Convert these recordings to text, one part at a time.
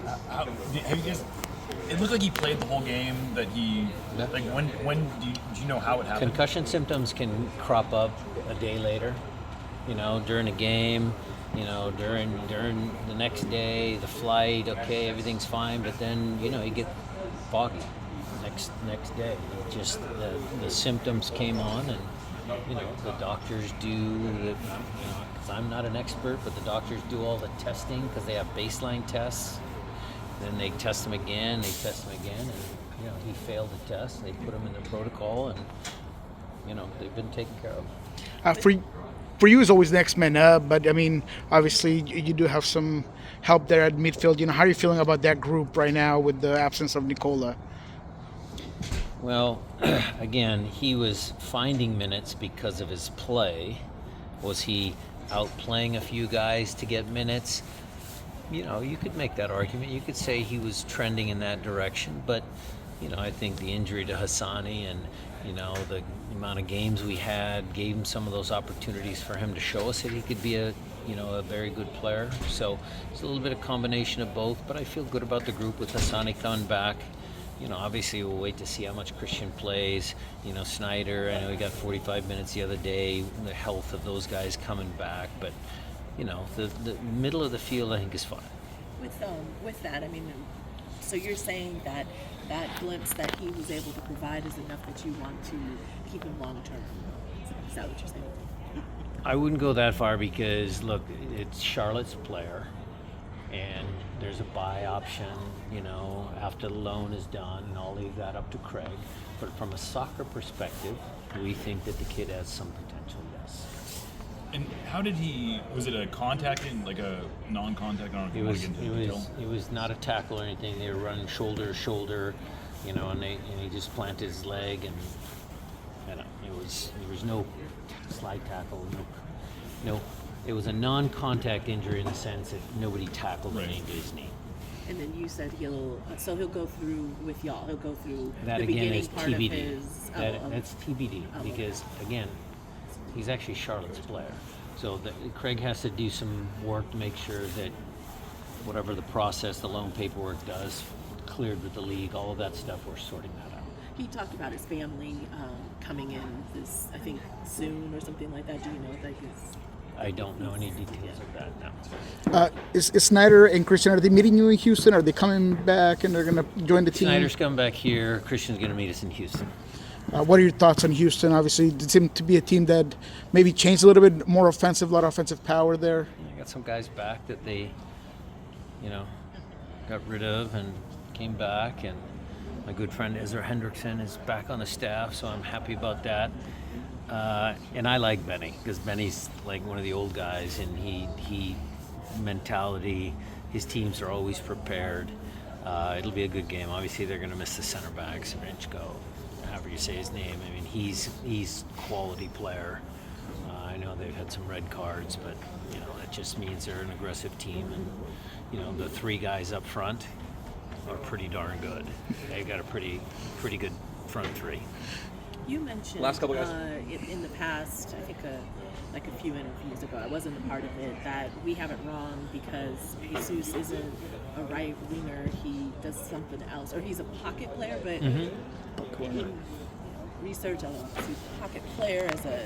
Have you guys? It looked like he played the whole game. That he like when do you know how it happened? Concussion symptoms can crop up a day later, during a game, during the next day, the flight. Okay, everything's fine, but then you get foggy next day. It just the symptoms came on, and the doctors do the. Because I'm not an expert, but the doctors do all the testing because they have baseline tests. Then they test him again, and he failed the test. They put him in the protocol, and they've been taken care of. For you, it's always next man up, but I mean, obviously you do have some help there at midfield. How are you feeling about that group right now with the absence of Nicola? Well, again, he was finding minutes because of his play. Was he out playing a few guys to get minutes? You could make that argument. You could say he was trending in that direction, but I think the injury to Hassani and the amount of games we had gave him some of those opportunities for him to show us that he could be a very good player. So it's a little bit of combination of both, but I feel good about the group with Hassani coming back. Obviously we'll wait to see how much Christian plays. Snyder, I know he got 45 minutes the other day. The health of those guys coming back, but the middle of the field I think is fine. With that, I mean, so you're saying that glimpse that he was able to provide is enough that you want to keep him long term? Is that what you're saying? I wouldn't go that far because look, it's Charlotte's player, and there's a buy option. After the loan is done, and I'll leave that up to Craig. But from a soccer perspective, we think that the kid has some potential. Yes. And how did he? Was it a contact and like a non-contact? I don't know if it was not a tackle or anything. They were running shoulder to shoulder, and he just planted his leg, and there was no slide tackle, no. It was a non-contact injury in the sense that nobody tackled him into his knee. And then you said he'll go through with y'all. He'll go through that the again beginning is part TBD. of his. That's TBD because again, he's actually Charlotte's player. So Craig has to do some work to make sure that whatever the process, the loan paperwork does, cleared with the league, all of that stuff, we're sorting that out. He talked about his family coming in this, I think, soon or something like that. Do you know what that is? I don't know any details of that Uh, now. is Snyder and Christian, are they meeting you in Houston? Are they coming back and they're going to join the team? Snyder's coming back here. Christian's going to meet us in Houston. What are your thoughts on Houston? Obviously, it seemed to be a team that maybe changed a little bit more offensive, a lot of offensive power there. I got some guys back that they, got rid of and came back. And my good friend Ezra Hendrickson is back on the staff, so I'm happy about that. And I like Benny because Benny's like one of the old guys, and he mentality. His teams are always prepared. It'll be a good game. Obviously, they're going to miss the center back, Savrinchko, however you say his name. I mean, he's quality player. I know they've had some red cards, but that just means they're an aggressive team, and the three guys up front are pretty darn good. They've got a pretty good front three. You mentioned Last couple guys. In the past, I think like a few interviews ago, I wasn't a part of it, that we have it wrong because Jesus isn't a right winger, he does something else, or he's a pocket player, but in research I don't see pocket player as a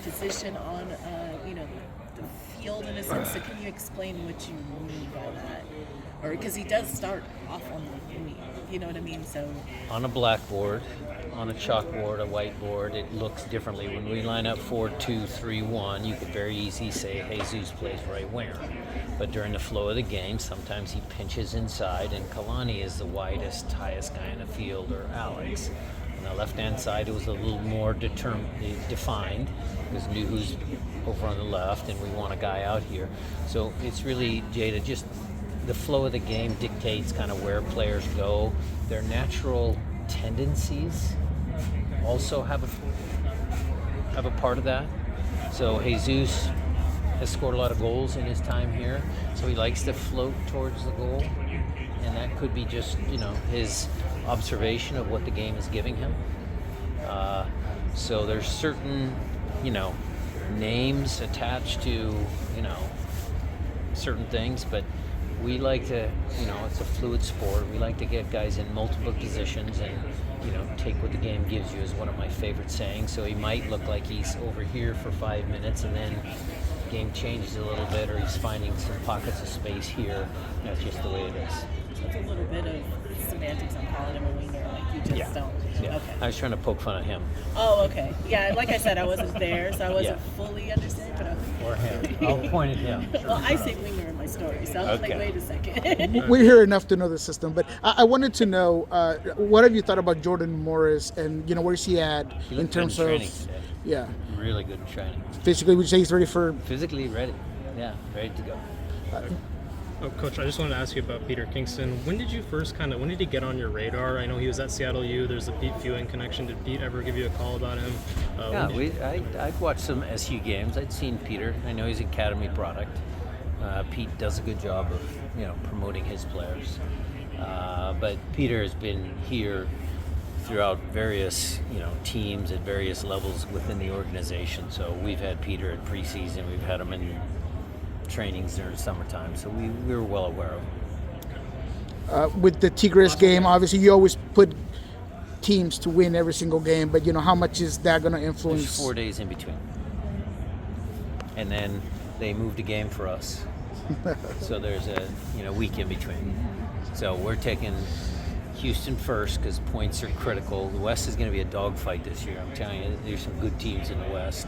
position on the field in a sense. So can you explain what you mean by that? Or because he does start off on the wing, you know what I mean? So on a blackboard, on a chalkboard, a whiteboard, it looks differently. When we line up 4-2-3-1, you could very easily say Jesus plays right winger. But during the flow of the game, sometimes he pinches inside, and Kalani is the widest, highest guy in the field, or Alex. On the left-hand side, it was a little more defined, because knew who's over on the left, and we want a guy out here. So it's really, Jada, just the flow of the game dictates kind of where players go. Their natural tendencies also have a part of that. So Jesus has scored a lot of goals in his time here, so he likes to float towards the goal, and that could be just his observation of what the game is giving him. So there's certain names attached to certain things, but we like to, it's a fluid sport. We like to get guys in multiple positions and, take what the game gives you is one of my favorite sayings. So he might look like he's over here for 5 minutes and then the game changes a little bit, or he's finding some pockets of space here. That's just the way it is. So it's a little bit of semantics on calling him a winger, like you just don't. Yeah. Okay. I was trying to poke fun at him. Oh, okay. Yeah, like I said, I wasn't there, so I wasn't fully understanding, but okay. Or him. I'll point at him. Well, I say winger in my story, so I was like, Okay. wait a second. We're here enough to know the system, but I wanted to know what have you thought about Jordan Morris, and where's he at He in looked good terms in of training today. yeah, Really good in training. physically? Would you say he's ready for? Physically ready. Yeah, ready to go. Oh, Coach, I just wanted to ask you about Peter Kingston. When did he get on your radar? I know he was at Seattle U. There's the Pete Fewing connection. Did Pete ever give you a call about him? I'd watched some SU games. I'd seen Peter. I know he's an academy product. Pete does a good job of, promoting his players. But Peter has been here throughout various, teams at various levels within the organization. So we've had Peter at preseason. We've had him in trainings during summertime. So we were well aware of him. With the Tigres game, obviously you always put teams to win every single game, but how much is that going to influence? There's 4 days in between. And then they moved a game for us. So there's a week in between. So we're taking Houston first because points are critical. The West is going to be a dogfight this year. I'm telling you, there's some good teams in the West.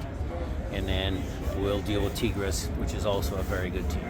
And then we'll deal with Tigres, which is also a very good team.